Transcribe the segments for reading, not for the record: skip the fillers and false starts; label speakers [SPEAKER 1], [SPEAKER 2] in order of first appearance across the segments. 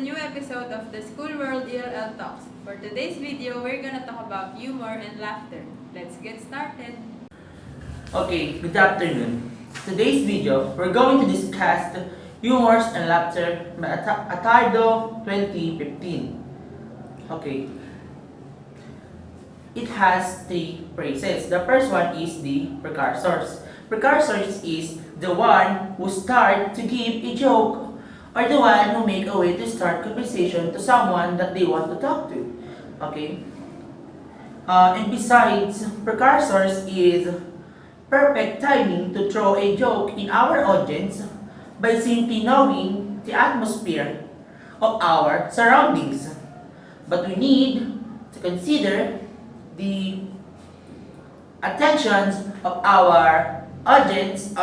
[SPEAKER 1] new episode of the School World ELL Talks. For today's video, we're gonna talk about humor and laughter. Let's get started.
[SPEAKER 2] Okay, good afternoon. Today's video, we're going to discuss the humors and laughter by Atardo 2015. Okay. It has three phrases. The first one is the precursors. Precursors is the one who start to give a joke or the one who make a way to start conversation to someone that they want to talk to. Okay? And besides, precursors is perfect timing to throw a joke in our audience by simply knowing the atmosphere of our surroundings. But we need to consider the attentions of our audience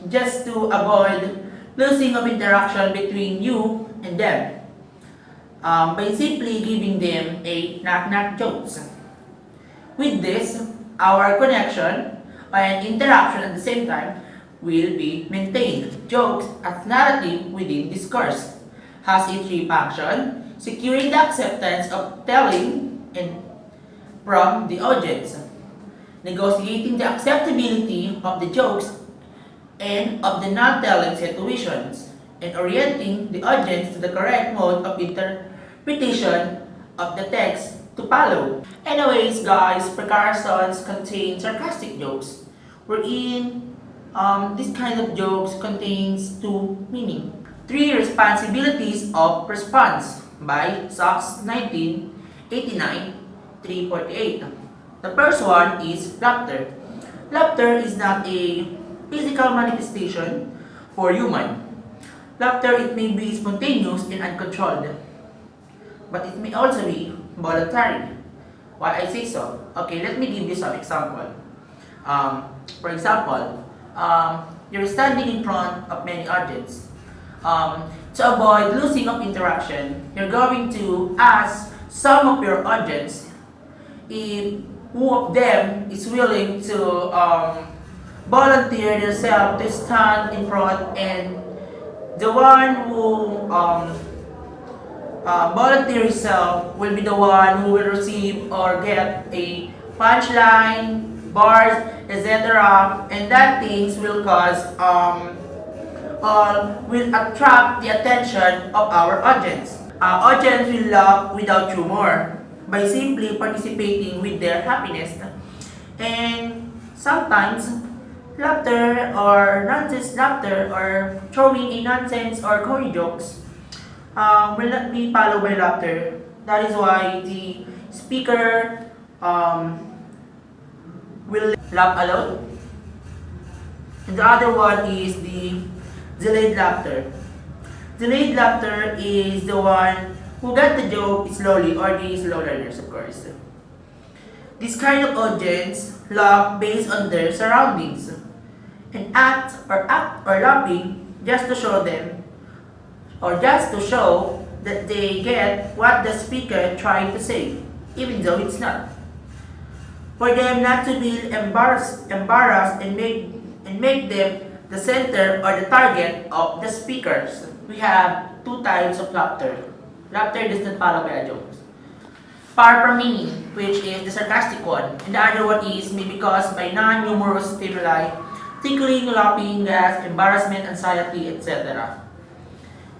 [SPEAKER 2] just to avoid losing of interaction between you and them by simply giving them a knock-knock jokes. With this, our connection and interaction at the same time will be maintained. Jokes as narrative within discourse has a three function: securing the acceptance of telling and from the audience, negotiating the acceptability of the jokes and of the non-telling situations, and orienting the audience to the correct mode of interpretation of the text to follow. Anyways, guys, precursors contain sarcastic jokes, wherein this kind of jokes contains two meaning. Three responsibilities of response by Sachs 1989, 348. The first one is laughter. Laughter is not a physical manifestation for human. Laughter, it may be spontaneous and uncontrolled, but it may also be voluntary. Why I say so? Okay, let me give you some example. For example, you're standing in front of many audience. To avoid losing of interaction, you're going to ask some of your audience if who of them is willing to volunteer themselves to stand in front, and the one who volunteer himself will be the one who will receive or get a punchline, bars, etc. And that things will cause will attract the attention of our audience. Our audience will laugh without humor by simply participating with their happiness. And sometimes laughter or nonsense laughter or throwing a nonsense or corny jokes will not be followed by laughter. That is why the speaker will laugh alone. And the other one is the delayed laughter. Delayed laughter is the one who got the joke slowly, or the slow learners, of course. This kind of audience laugh based on their surroundings and act or laughing just to show them or just to show that they get what the speaker trying to say, even though it's not. For them not to be embarrassed and make them the center or the target of the speakers. We have two types of laughter. Laughter does not follow by a joke. Far from meaning, which is the sarcastic one, and the other one is maybe caused by non-humorous stimuli, tickling, laughing, gas, embarrassment, anxiety, etc.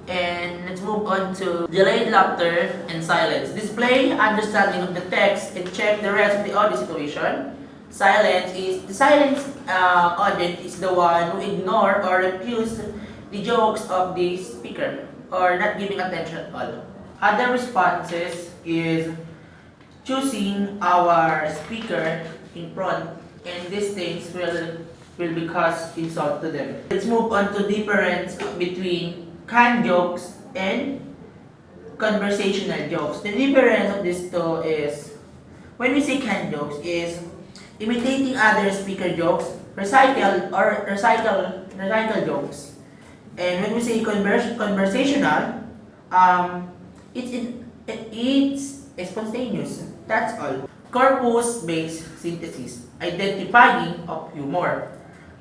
[SPEAKER 2] And let's move on to delayed laughter and silence. Display understanding of the text and check the rest of the audio situation. Silence is the silent audience is the one who ignore or refuse the jokes of the speaker or not giving attention at all. Other responses is choosing our speaker in front, and these things will be cause insult to them. Let's move on to difference between canned jokes and conversational jokes. The difference of these two is, when we say canned jokes, is imitating other speaker jokes, recycle jokes. And when we say conversational, it's spontaneous. That's all. Corpus-based synthesis, identifying of humor.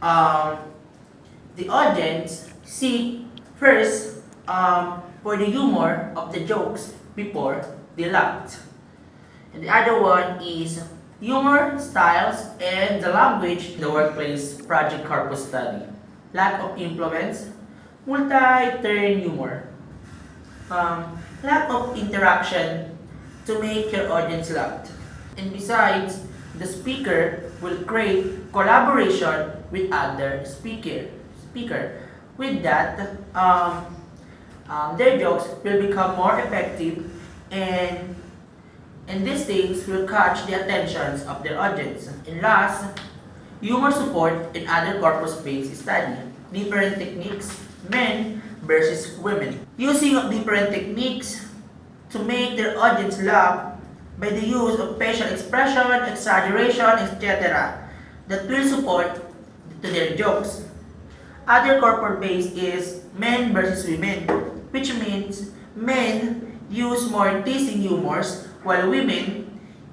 [SPEAKER 2] The audience seek first for the humor of the jokes before they laughed. And the other one is humor, styles, and the language in the workplace project corpus study. Lack of influence, multi-turn humor. Lack of interaction to make your audience laugh. And besides, the speaker will create collaboration with other speaker. With that, their jokes will become more effective and these things will catch the attentions of their audience. And last, humor support in other corpus-based study. Different techniques, men versus women. Using of different techniques to make their audience laugh by the use of facial expression, exaggeration, etc. that will support to their jokes. Other corporate-based is men versus women, which means men use more teasing humors while women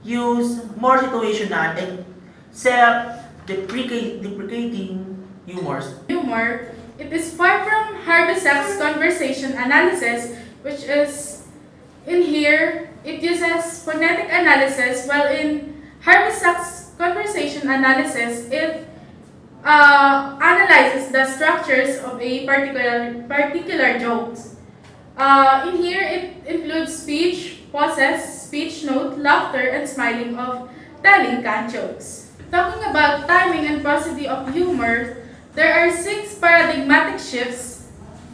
[SPEAKER 2] use more situational and self-deprecating humors.
[SPEAKER 3] Humor, it is far from Harvey-Sachs conversation analysis, which is in here, it uses phonetic analysis, while in Harvey-Sachs conversation analysis, it analyzes the structures of a particular jokes. In here, it includes speech, pauses, speech note, laughter, and smiling of telling canned jokes. Talking about timing and prosody of humor, there are 6 paradigmatic shifts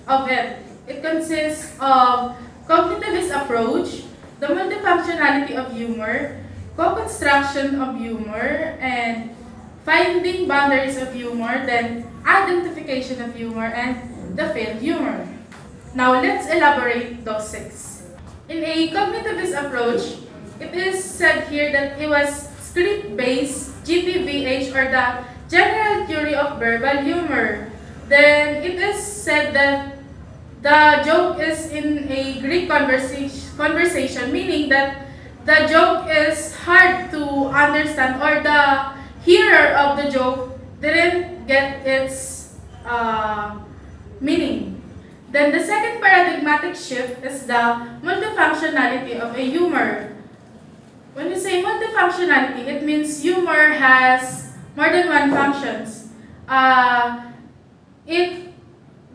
[SPEAKER 3] of it. It consists of cognitivist approach, the multifunctionality of humor, co-construction of humor, and finding boundaries of humor, then identification of humor, and the failed humor. Now let's elaborate those 6. In a cognitivist approach, it is said here that it was script-based GPVH, or the general theory of verbal humor. Then it is said that the joke is in a Greek conversation, meaning that the joke is hard to understand, or the hearer of the joke didn't get its meaning. Then the second paradigmatic shift is the multifunctionality of a humor. When we say multifunctionality, it means humor has more than one functions. It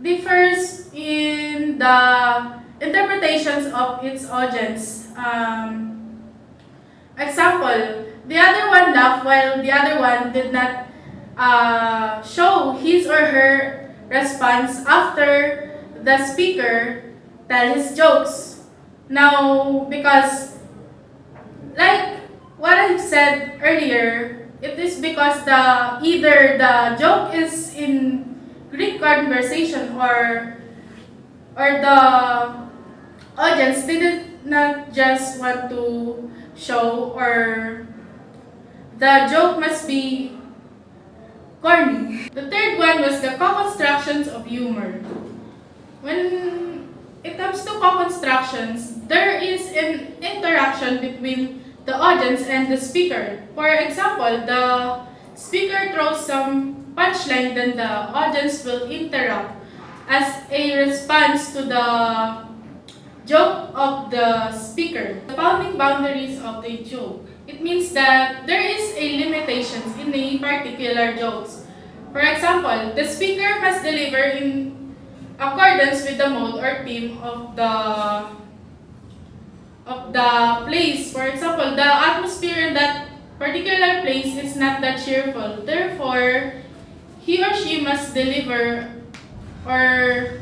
[SPEAKER 3] differs in the interpretations of its audience. Example, the other one laughed while the other one did not show his or her response after the speaker tell his jokes. Now, because like what I said earlier, it is because either the joke is in Greek conversation, or the audience did not just want to show, or the joke must be corny. The third one was the co-constructions of humor. When it comes to co-constructions, there is an interaction between the audience and the speaker. For example, the speaker throws some punchline, then the audience will interrupt as a response to the joke of the speaker. The founding boundaries of the joke. It means that there is a limitations in a particular jokes. For example, the speaker must deliver in accordance with the mode or theme of the place. For example, the atmosphere in that particular place is not that cheerful. Therefore, he or she must deliver or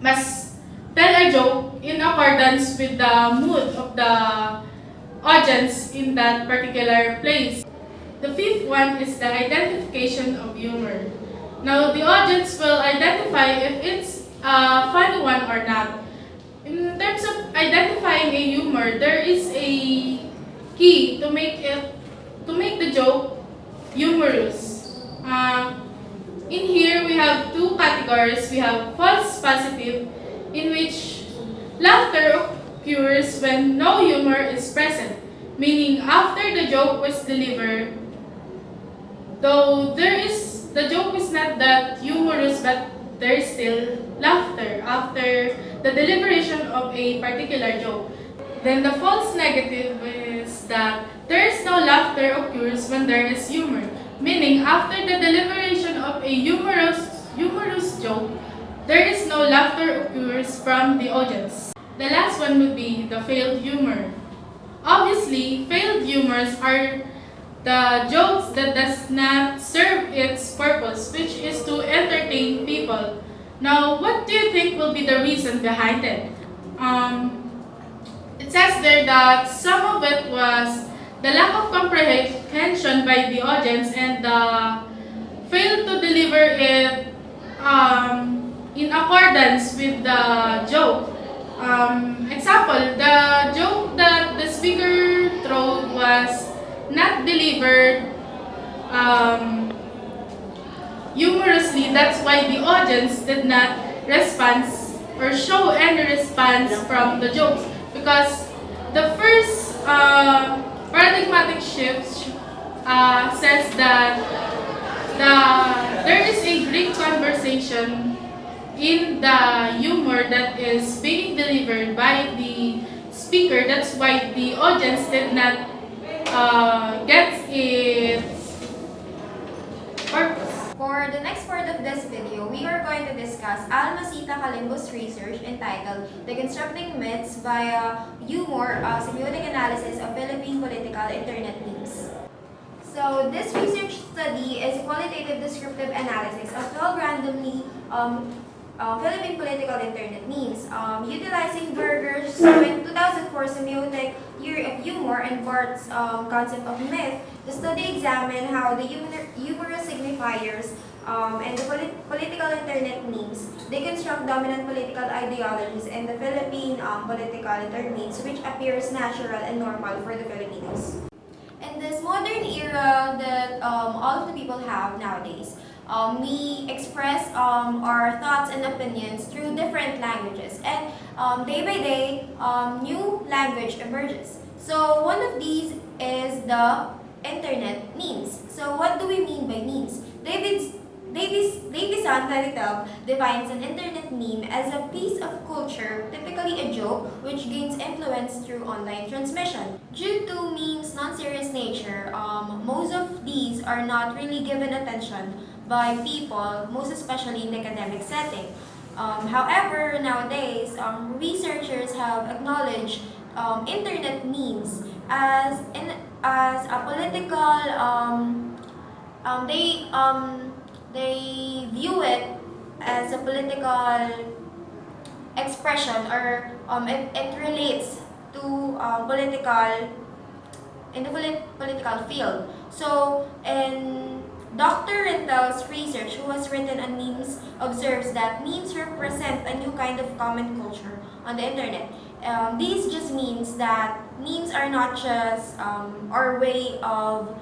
[SPEAKER 3] must tell a joke in accordance with the mood of the audience in that particular place. The fifth one is the identification of humor. Now, the audience will identify if it's a funny one or not. In terms of identifying a humor, there is a key to make the joke humorous. In here, we have 2 categories. We have false positive, in which laughter occurs when no humor is present, meaning after the joke was delivered, though the joke is not that humorous, but there is still laughter after the deliberation of a particular joke. Then the false negative is that there is no laughter occurs when there is humor, meaning after the deliberation of a humorous joke, there is no laughter occurs from the audience. The last one would be the failed humor. Obviously, failed humors are the jokes that does not serve its purpose, which is to entertain people. Now, what do you think will be the reason behind it? It says there that some of it was the lack of comprehension by the audience and the failed to deliver it in accordance with the joke. Example, the joke that the speaker threw was not delivered humorously. That's why the audience did not respond or show any response from the jokes, because the first paradigmatic shift says that there is a great conversation in the humor that is being delivered by the speaker. That's why the audience did not get its purpose.
[SPEAKER 4] For the next part of this video, we are going to discuss Almasita Kalimbo's research entitled Deconstructing Myths via Humor, Semiotic Analysis of Philippine Political Internet Memes. So, this research study is a qualitative descriptive analysis of 12 randomly Philippine political internet memes, utilizing Berger's 2004 semiotic theory of humor and Barth's concept of myth. The study examined how the humorous signifiers and the political internet memes deconstruct dominant political ideologies in the Philippine political internet memes, which appears natural and normal for the Filipinos. In this modern era that all of the people have nowadays, we express our thoughts and opinions through different languages, and day by day, new language emerges. So one of these is the internet memes. So what do we mean by memes? Davis Antaritel defines an internet meme as a piece of culture, typically a joke, which gains influence through online transmission. Due to memes' non-serious nature, most of these are not really given attention by people, most especially in the academic setting. However, nowadays, researchers have acknowledged internet memes as a political. They view it as a political expression, or it relates to political in the political field. So, in Dr. Rintel's research, who has written on memes, observes that memes represent a new kind of comment culture on the internet. This just means that memes are not just our way of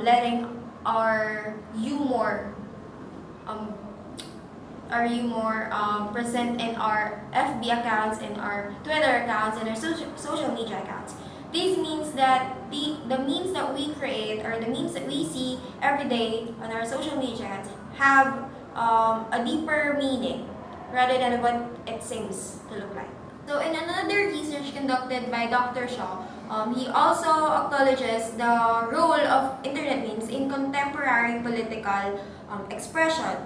[SPEAKER 4] letting our humor present in our FB accounts, in our Twitter accounts, and our social media accounts. This means that the memes that we create, or the memes that we see every day on our social media accounts, have a deeper meaning rather than what it seems to look like. So in another research conducted by Dr. Shaw, he also acknowledges the role of internet memes in contemporary political expression.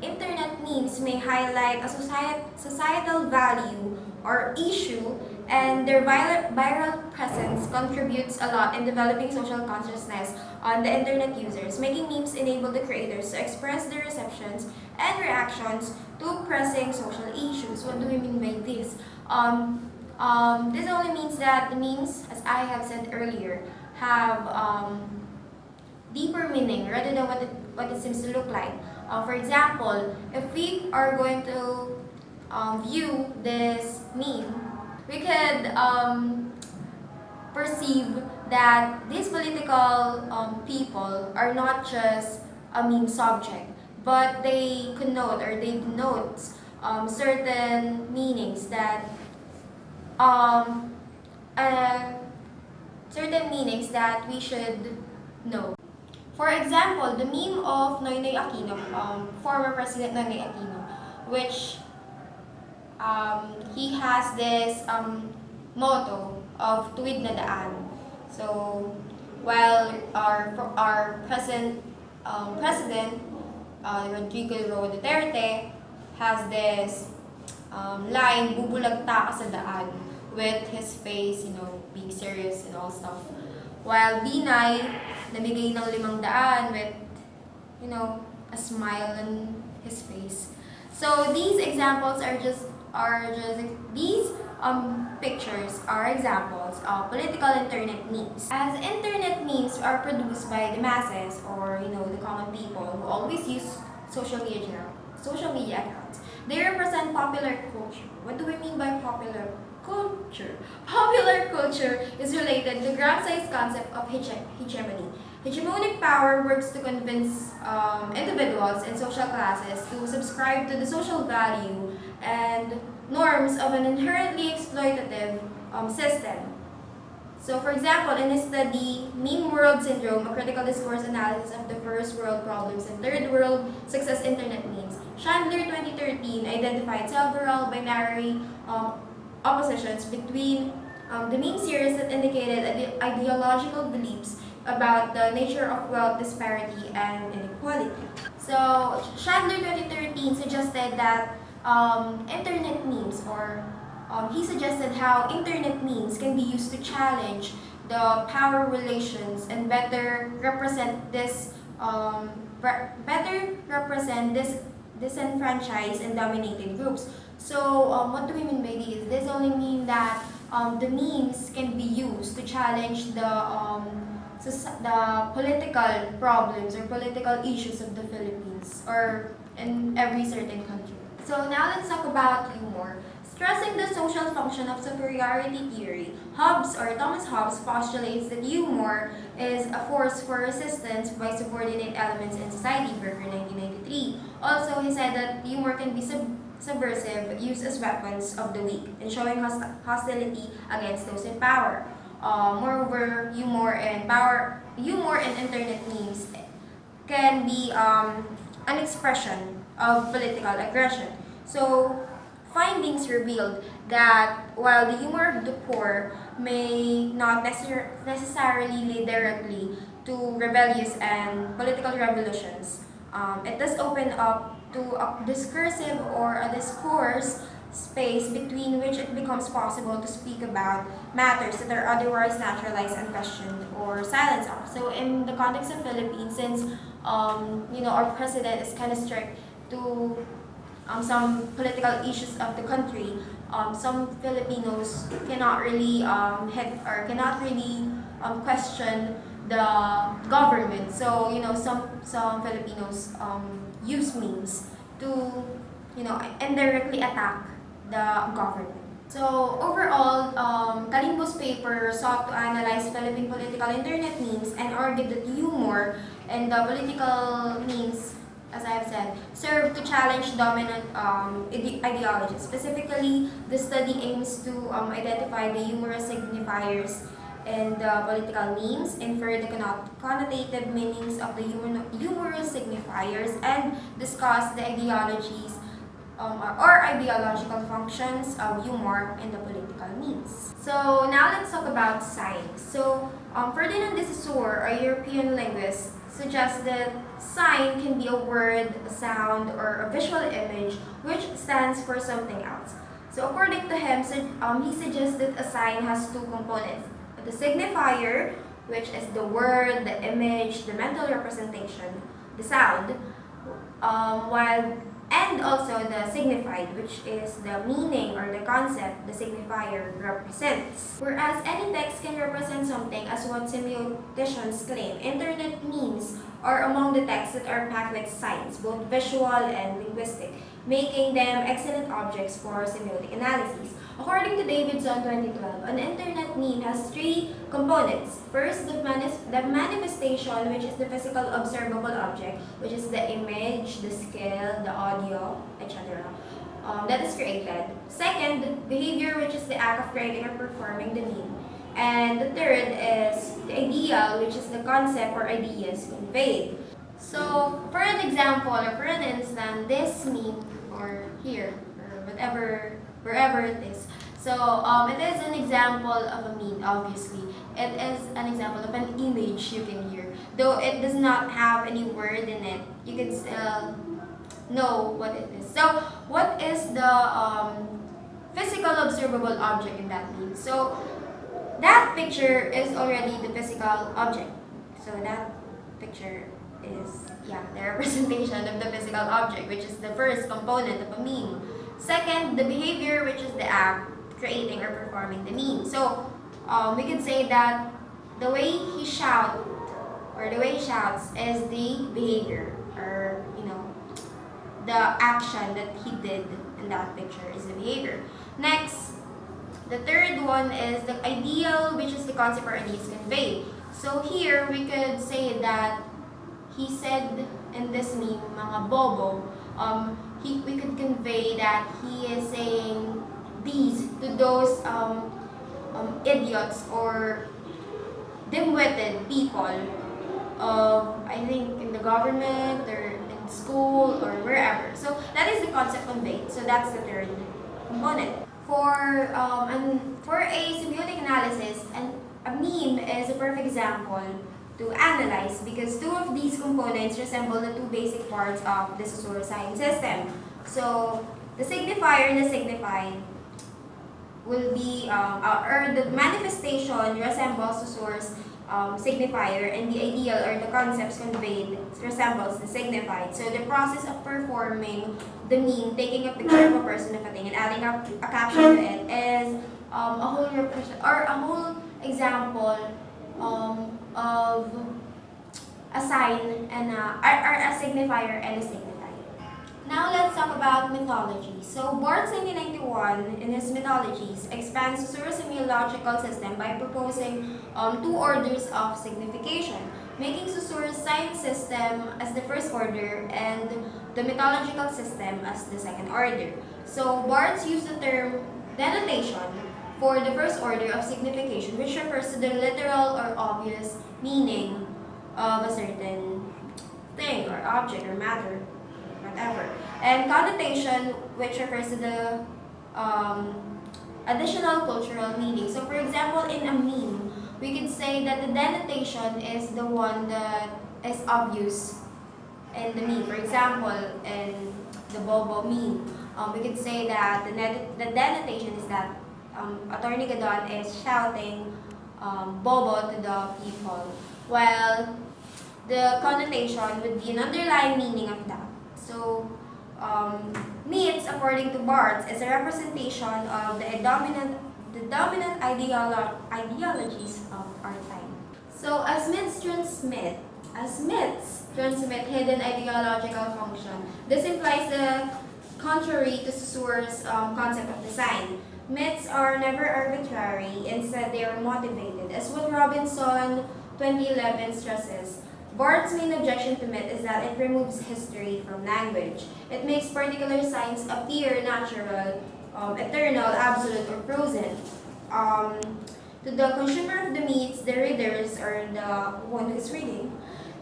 [SPEAKER 4] Internet memes may highlight a societal value or issue, and their viral presence contributes a lot in developing social consciousness on the internet users, making memes enable the creators to express their receptions and reactions to pressing social issues. What do we mean by this? This only means that the memes, as I have said earlier, have deeper meaning rather than what it seems to look like. For example, if we are going to view this meme, we could perceive that these political people are not just a meme subject, but they connote, or they denote certain meanings that we should know. For example, the meme of Noynoy Aquino, former President Noynoy Aquino, which he has this motto of tuwid na daan. So, while our president, Rodrigo Duterte, has this line, bubulagta ka sa daan, with his face, being serious and all stuff. While Binay, namigay ng 500 with, a smile on his face. So these examples these pictures are examples of political internet memes. As internet memes are produced by the masses or the common people who always use social media accounts, they represent popular culture. What do we mean by popular culture? Popular culture is related to Gramsci's concept of hegemony. Hegemonic power works to convince individuals and social classes to subscribe to the social value and norms of an inherently exploitative system. So, for example, in his study, Meme World Syndrome, a critical discourse analysis of the first world problems and third world success internet memes, Chandler 2013 identified several binary oppositions between the meme series that indicated ideological beliefs about the nature of wealth disparity and inequality. So, Chandler 2013 suggested that internet memes, or he suggested how internet memes can be used to challenge the power relations and better represent disenfranchised and dominated groups. So, what do we mean by this? This only mean that the memes can be used to challenge the political problems or political issues of the Philippines or in every certain country. So now let's talk about humor. Stressing the social function of superiority theory, Thomas Hobbes postulates that humor is a force for resistance by subordinate elements in society, Berger 1993. Also, he said that humor can be subversive, used as weapons of the weak, and showing hostility against those in power. Moreover, humor and internet memes can be an expression of political aggression. So, findings revealed that while the humor of the poor may not necessarily lead directly to rebellious and political revolutions, it does open up to a discursive or a discourse space between which it becomes possible to speak about matters that are otherwise naturalized, unquestioned, or silenced off. So in the context of Philippines, since our president is kind of strict to some political issues of the country, some Filipinos cannot really question the government. So some Filipinos use memes to indirectly attack the government. So overall, Kalimbo's paper sought to analyze Philippine political internet memes and argued that humor and the political memes, as I have said, serve to challenge dominant ideologies. Specifically, the study aims to identify the humorous signifiers in the political memes, infer the connotative meanings of the humorous signifiers, and discuss the ideologies or ideological functions of humor in the political memes. So now let's talk about signs. So Ferdinand de Saussure, a European linguist, suggests that sign can be a word, a sound, or a visual image which stands for something else. So according to him, he suggests that a sign has two components: the signifier, which is the word, the image, the mental representation, the sound, and also the signified, which is the meaning or the concept the signifier represents. Whereas any text can represent something, as what semioticians claim, internet memes are among the texts that are packed with signs, both visual and linguistic, making them excellent objects for semiotic analysis. According to Davidson 2012, an internet meme has three components. First, the manifestation, which is the physical observable object, which is the image, the scale, the audio, etc. That is created. Second, behavior, which is the act of creating or performing the meme. And the third is the ideal, which is the concept or ideas conveyed. So, for an example or for an instance, this meme or here or whatever wherever it is. So it is an example of a meme, obviously. It is an example of an image you can hear. Though it does not have any word in it, you can still know what it is. So what is the physical observable object in that meme? So that picture is already the physical object. So that picture is, yeah, the representation of the physical object, which is the first component of a meme. Second, the behavior, which is the act creating or performing the meme. So we could say that the way he shouts or the way he shouts is the behavior, or the action that he did in that picture is the behavior. Next, the third one is the ideal, which is the concept or idea is conveyed. So here we could say that he said in this meme, mga bobo, we could convey that he is saying these to those idiots or dim-witted people I think in the government or in school or wherever. So that is the concept conveyed. So that's the third component. For a semiotic analysis, a meme is a perfect example to analyze because two of these components resemble the two basic parts of the Saussure sign system. So the signifier and the signified will be, or the manifestation resembles Saussure's signifier, and the ideal or the concepts conveyed resembles the signified. So the process of performing the meme, taking a picture of a person of a thing and adding a caption to it is a whole example of a sign and a signifier and a signifier. Now let's talk about mythology. So Barthes 1991 in his mythologies expands Saussure's semiological system by proposing two orders of signification, making Saussure's science system as the first order and the mythological system as the second order. So Barthes used the term denotation for the first order of signification, which refers to the literal or obvious meaning of a certain thing or object or matter, whatever. And connotation, which refers to the additional cultural meaning. So for example, in a meme, we could say that the denotation is the one that is obvious in the meme. For example, in the Bobo meme, we could say that the denotation is that Attorney Gadon is shouting Bobo to the people, while the connotation would be an underlying meaning of that. So, myths, according to Barthes, is a representation of the dominant ideologies of our time. So, as myths transmit hidden ideological function, this implies the contrary to Saussure's concept of design. Myths are never arbitrary, instead they are motivated. As what Robinson 2011 stresses, Barthes' main objection to myth is that it removes history from language. It makes particular signs appear natural, eternal, absolute, or frozen. To the consumer of the myths, the readers, or the one who is reading,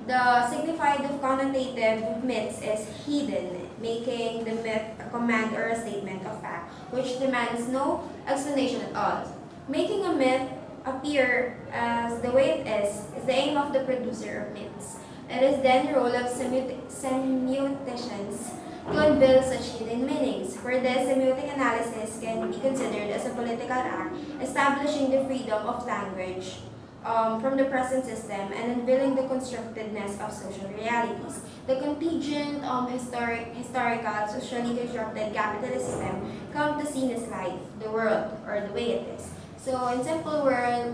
[SPEAKER 4] the signified of connotative myths is hidden, making the myth a command or a statement of fact, which demands no explanation at all. Making a myth appear as the way it is the aim of the producer of myths. It is then the role of semioticians to unveil such hidden meanings. For this, semiotic analysis can be considered as a political act, establishing the freedom of language from the present system and unveiling the constructedness of social realities. The contingent, historical, socially constructed capitalist system come to see as life, the world, or the way it is. So in simple words,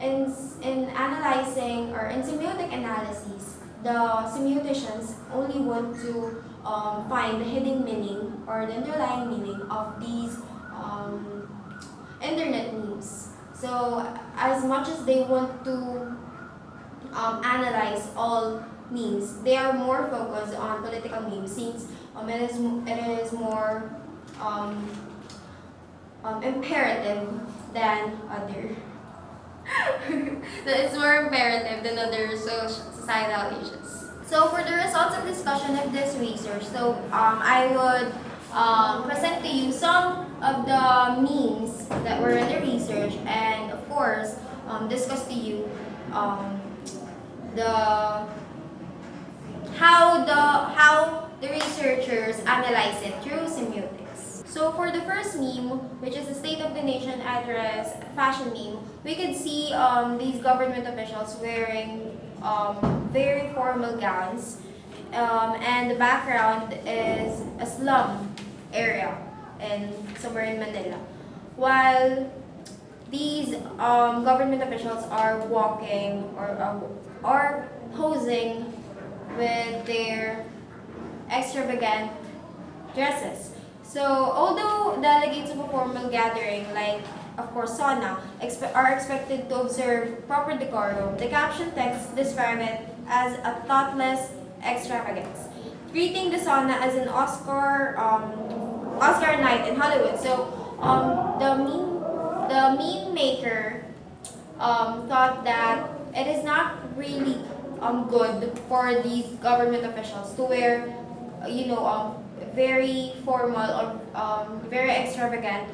[SPEAKER 4] in analyzing or in semiotic analyses, the semioticians only want to find the hidden meaning or the underlying meaning of these internet memes. So as much as they want to analyze all memes, they are more focused on political memes since it is more imperative than other. It's more imperative than other societal issues. So for the results of discussion of this research, I would present to you some of the memes that were in the research, and of course, discuss to you the how the researchers analyze it through semiotics. So for the first meme, which is the State of the Nation address fashion meme, we could see these government officials wearing very formal gowns, and the background is a slum area in somewhere in Manila, while these government officials are walking or posing with their extravagant dresses. So, although delegates of a formal gathering, like of course sauna, are expected to observe proper decorum, the caption text describe it as a thoughtless extravagance, treating the sauna as an Oscar night in Hollywood. So, the meme maker thought that it is not really good for these government officials to wear, very formal or very extravagant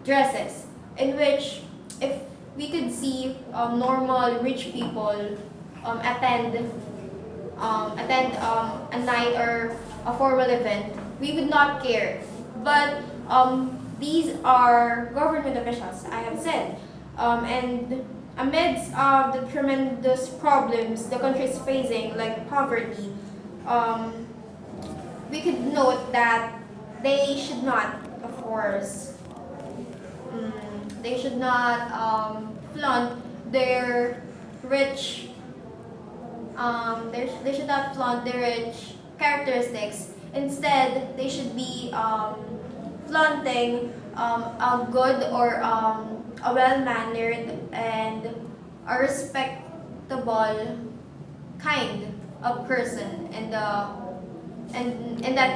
[SPEAKER 4] dresses, in which if we could see normal rich people attend a night or a formal event, we would not care. But these are government officials, I have said, and amidst the tremendous problems the country is facing, like poverty, we could note that they should not, of course, they should not flaunt their rich, they should not flaunt their rich characteristics. Instead, they should be flaunting a good or a well-mannered and a respectable kind of person in that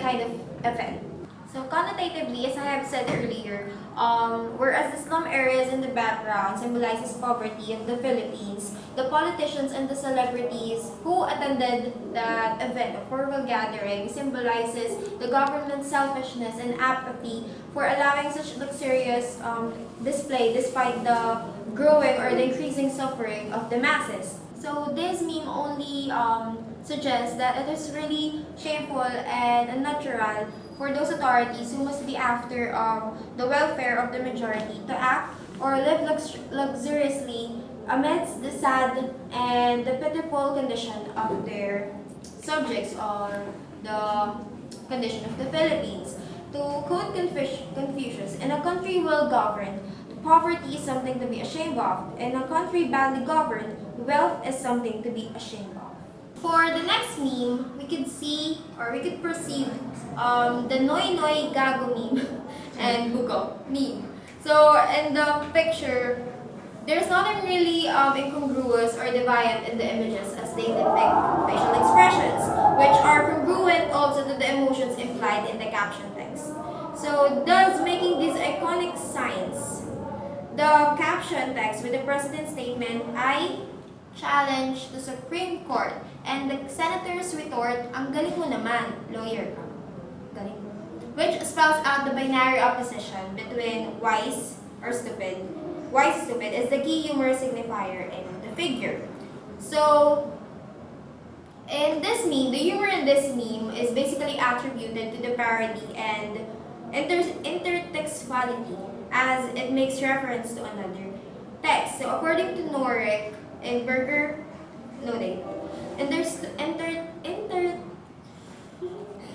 [SPEAKER 4] kind of event. So connotatively, as I have said earlier, whereas the slum areas in the background symbolizes poverty in the Philippines, the politicians and the celebrities who attended that event, a formal gathering, symbolizes the government's selfishness and apathy for allowing such luxurious display despite the growing or the increasing suffering of the masses. So this meme only suggests that it is really shameful and unnatural for those authorities who must be after the welfare of the majority to act or live luxuriously amidst the sad and the pitiful condition of their subjects or the condition of the Philippines. To quote Confucius, in a country well governed, poverty is something to be ashamed of. In a country badly governed, wealth is something to be ashamed of. For the next meme, we could see or we could perceive the Noy Noy Gago meme and Bugo meme. So in the picture, there's nothing really incongruous or deviant in the images as they depict facial expressions, which are congruent also to the emotions implied in the caption text. So thus making these iconic signs, the caption text with the president's statement, "I challenge the Supreme Court," and the senator's retort, "Ang galing mo naman, lawyer ka." Galing. Which spells out the binary opposition between wise or stupid. Wise stupid is the key humor signifier in the figure. So, in this meme, the humor in this meme is basically attributed to the parody and intertextuality, as it makes reference to another text. So, according to Norick and Berger,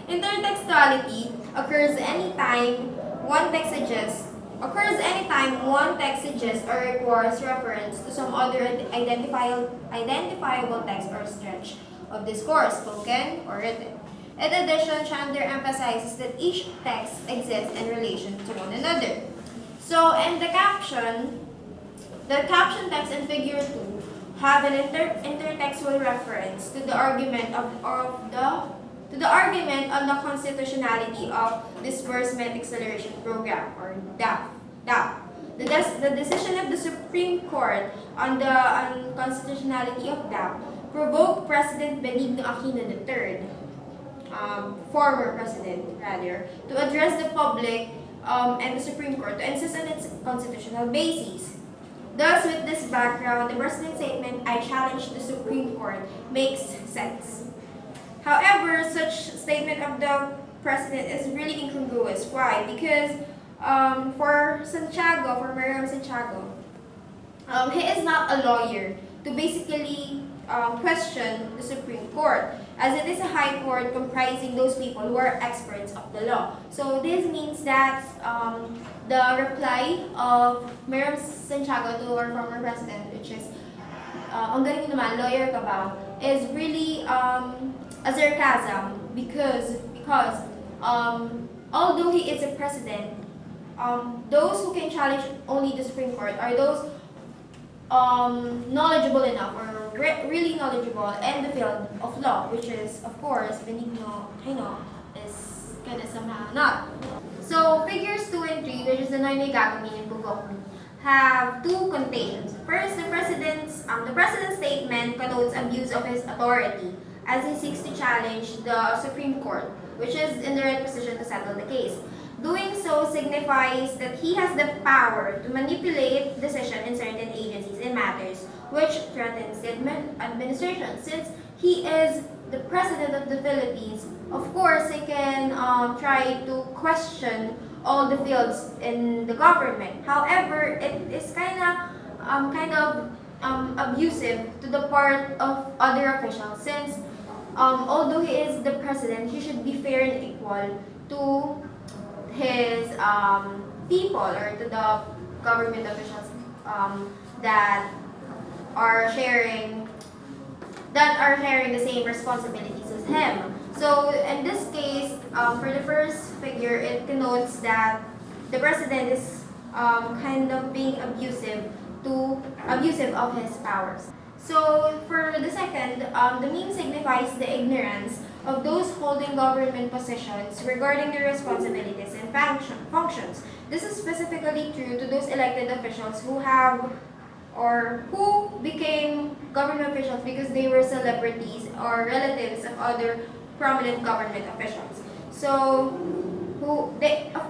[SPEAKER 4] intertextuality occurs anytime one text suggests or requires reference to some other identifiable text or stretch of discourse, spoken or written. In addition, Chandler emphasizes that each text exists in relation to one another. So, in the caption text in figure 2 have an intertextual reference to the argument on the constitutionality of Disbursement Acceleration Program, or DAP. The decision of the Supreme Court on the unconstitutionality of DAP provoked President Benigno Aquino III former president rather, to address the public and the Supreme Court to insist on its constitutional basis. Thus, with this background, the President's statement, "I challenge the Supreme Court," makes sense. However, such statement of the President is really incongruous. Why? Because for Miriam Santiago, he is not a lawyer to basically question the Supreme Court, as it is a high court comprising those people who are experts of the law. So this means that the reply of Miriam Santiago to our former president, which is, "Ang galing mo naman, lawyer ka ba?" is really a sarcasm because although he is a president, those who can challenge only the Supreme Court are those knowledgeable enough or really knowledgeable in the field of law, which is, of course, Benigno Hino is kind of somehow not. So, figures 2 and 3, which is the Noynoy Gagawin and Bugokmi, have two connotations. First, the president's statement connotes abuse of his authority as he seeks to challenge the Supreme Court, which is in the right position to settle the case. Doing so signifies that he has the power to manipulate decisions in certain agencies and matters which threatens the administration. Since he is the president of the Philippines, of course, he can try to question all the fields in the government. However, it is kind of abusive to the part of other officials, since although he is the president, he should be fair and equal to his people or to the government officials that are sharing the same responsibilities as him. So in this case, for the first figure, it connotes that the president is kind of being abusive of his powers. So for the second, the meme signifies the ignorance of those holding government positions regarding their responsibilities and functions. This is specifically true to those elected officials who became government officials because they were celebrities or relatives of other prominent government officials. So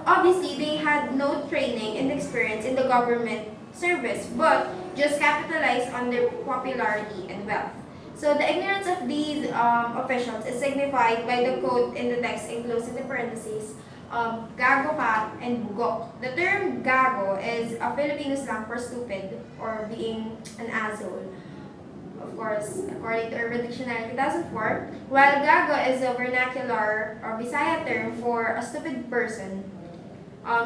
[SPEAKER 4] obviously they had no training and experience in the government service, but just capitalized on their popularity and wealth. So the ignorance of these officials is signified by the quote in the text enclosed in the parentheses, "Gago ka" and "bugok." The term gago is a Filipino slang for stupid or being an asshole. Of course, according to Urban Dictionary 2004, while gago is a vernacular or Bisaya term for a stupid person,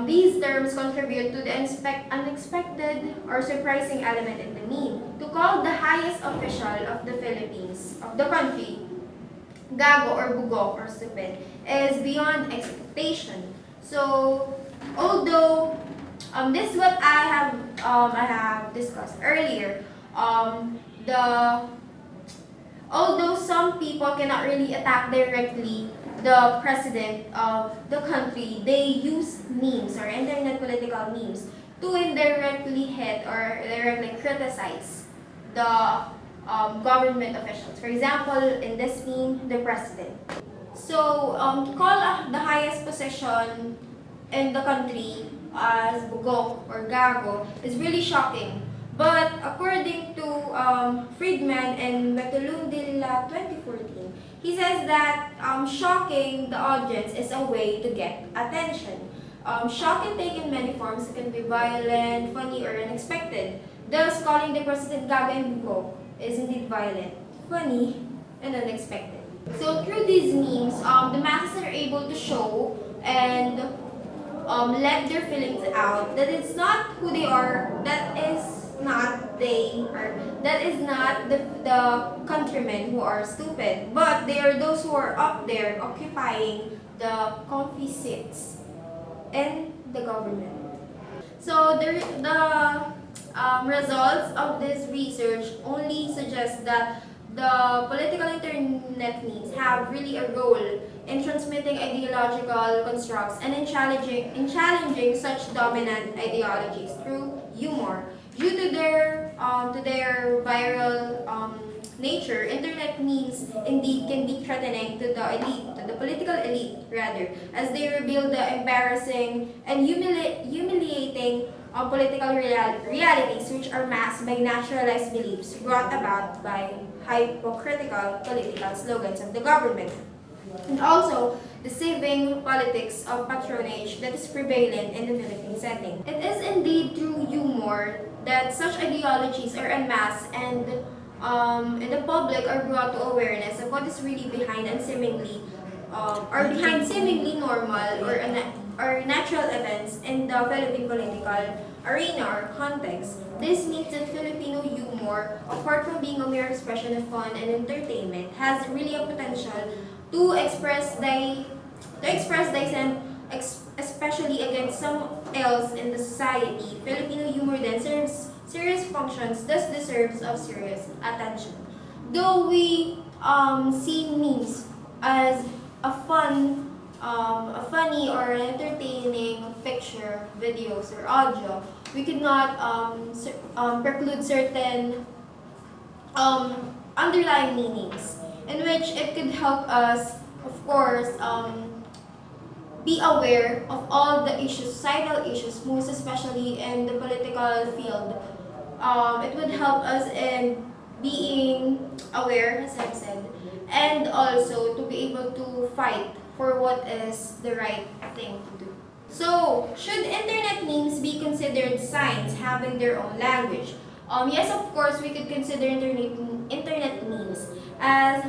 [SPEAKER 4] these terms contribute to the unexpected or surprising element in the meme. To call the highest official of the Philippines, of the country, gago or bugok or stupid is beyond expectation. So, although this is what I have discussed earlier, although some people cannot really attack directly the president of the country, they use memes or internet political memes to indirectly hit or directly criticize the government officials. For example, in this meme, the president. So, to call the highest position in the country as bugok or gago is really shocking. But according to Friedman and Betulundilla 2014, he says that shocking the audience is a way to get attention. Shock can take in many forms. It can be violent, funny, or unexpected. Thus, calling the president gago and bugok is indeed violent, funny, and unexpected. So through these memes, the masses are able to show and let their feelings out that it's not who they are, that is not the countrymen who are stupid, but they are those who are up there occupying the comfy seats in the government. So the results of this research only suggest that the political internet memes have really a role in transmitting ideological constructs and in challenging such dominant ideologies through humor. Due to their viral nature, internet memes indeed can be threatening to the elite, to the political elite rather, as they reveal the embarrassing and humiliating political realities which are masked by naturalized beliefs brought about by hypocritical political slogans of the government. And also, deceiving politics of patronage that is prevalent in the Philippine setting. It is indeed through humor that such ideologies are unmasked and the public are brought to awareness of what is really behind and seemingly or behind seemingly normal or natural events in the Philippine political arena or context. This means that Filipino humor, apart from being a mere expression of fun and entertainment, has really a potential to express dissent, especially against some else in the society. Filipino humor then serves serious functions, thus deserves of serious attention. Though we see memes as a funny or entertaining picture, videos, or audio, we could not preclude certain underlying meanings in which it could help us, of course, be aware of all the issues, societal issues, most especially in the political field. It would help us in being aware, as I've said, and also to be able to fight for what is the right thing to do. So, should internet memes be considered signs having their own language? Yes, of course, we could consider internet memes as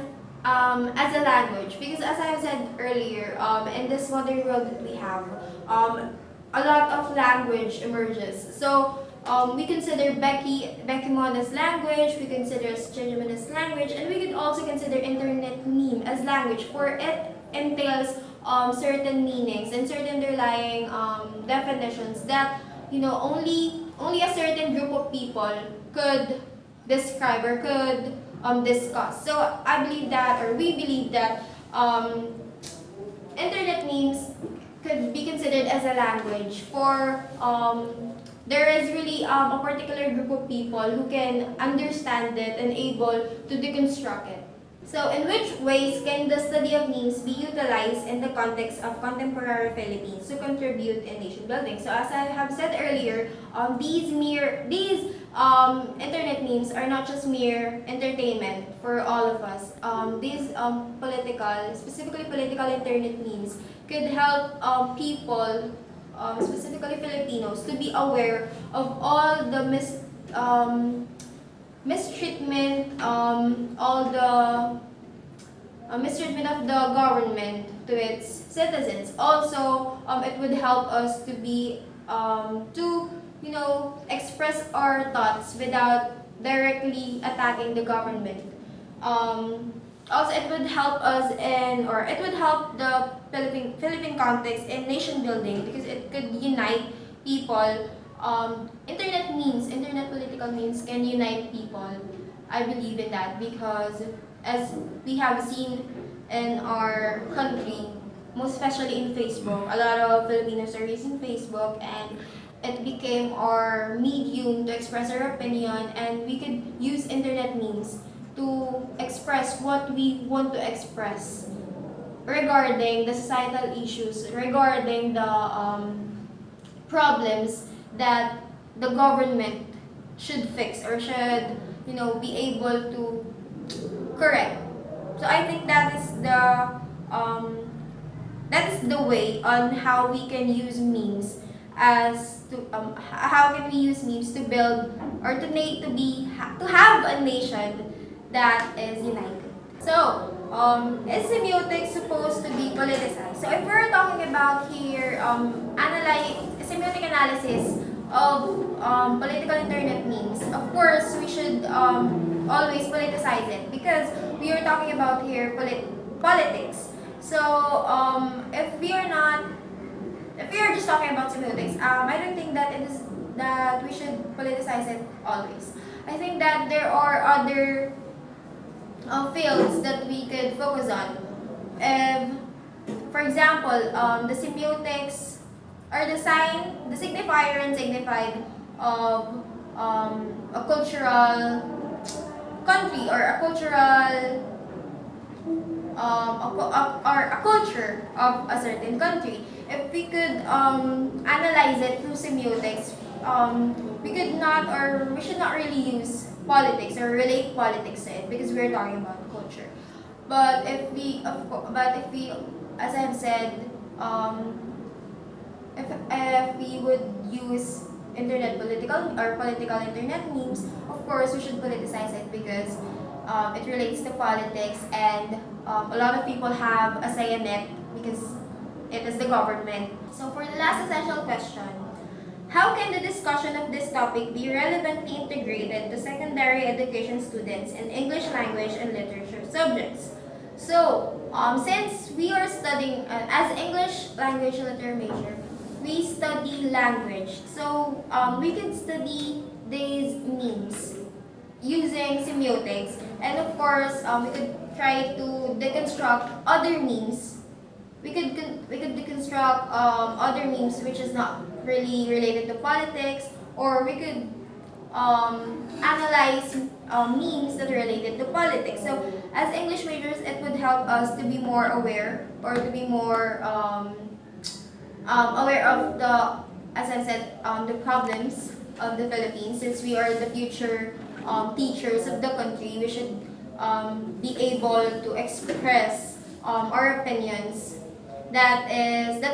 [SPEAKER 4] a language because, as I said earlier, in this modern world that we have, a lot of language emerges. So, we consider Becky Mon as language, we consider Jenjamin as language, and we could also consider internet meme as language, for it entails certain meanings and certain underlying definitions that only a certain group of people could describe or could discuss. So I believe that, or we believe that, internet memes could be considered as a language for there is really a particular group of people who can understand it and able to deconstruct it. So, in which ways can the study of memes be utilized in the context of contemporary Philippines to contribute in nation building? So, as I have said earlier, these internet memes are not just mere entertainment for all of us. These specifically political internet memes, could help people, specifically Filipinos, to be aware of all the mistreatment, all the mistreatment of the government to its citizens. Also, it would help us to be express our thoughts without directly attacking the government. Also, it would help us it would help the Philippine context in nation building because it could unite people. Internet political memes can unite people. I believe in that because, as we have seen in our country, most especially in Facebook, a lot of Filipinos are using Facebook, and it became our medium to express our opinion, and we could use internet memes to express what we want to express regarding the societal issues, regarding the problems that the government should fix or should be able to correct. So I think that is the way on how we can use memes how can we use memes to build or to have a nation that is united. So, is semiotics supposed to be politicized? So, if we're talking about here semiotic analysis of political internet memes, of course, we should always politicize it because we are talking about here politics. So, if we are just talking about semiotics, I don't think that that we should politicize it always. I think that there are other fields that we could focus on. For example, the semiotics or the signifier and signified of a cultural country or a cultural or a culture of a certain country. If we could analyze it through semiotics, we could not or we should not really use politics or relate politics to it because we're talking about culture. But if we, as I have said, if we would use internet political or political internet memes, of course we should politicize it because it relates to politics and a lot of people have a say in it because it is the government. So for the last essential question, how can the discussion of this topic be relevantly integrated to secondary education students in English language and literature subjects? So, since we are studying as English language and literature major, we study language. So, we can study these memes using semiotics, and of course, we could try to deconstruct other memes. We could deconstruct other memes which is not really related to politics, or we could analyze memes that are related to politics. So, as English majors, it would help us to be more aware or to be more aware of the, as I said, the problems of the Philippines. Since we are the future teachers of the country, we should be able to express our opinions that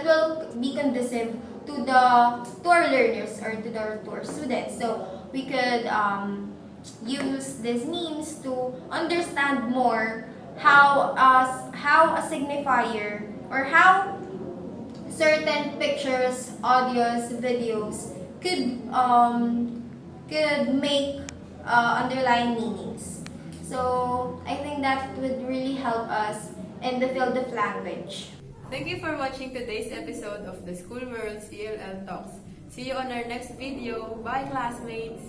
[SPEAKER 4] will be conducive to our learners or to our students. So we could use these memes to understand more how a signifier or how certain pictures, audios, videos could make underlying meanings. So I think that would really help us in the field of language.
[SPEAKER 1] Thank you for watching today's episode of the School World's ELL Talks. See you on our next video. Bye, classmates!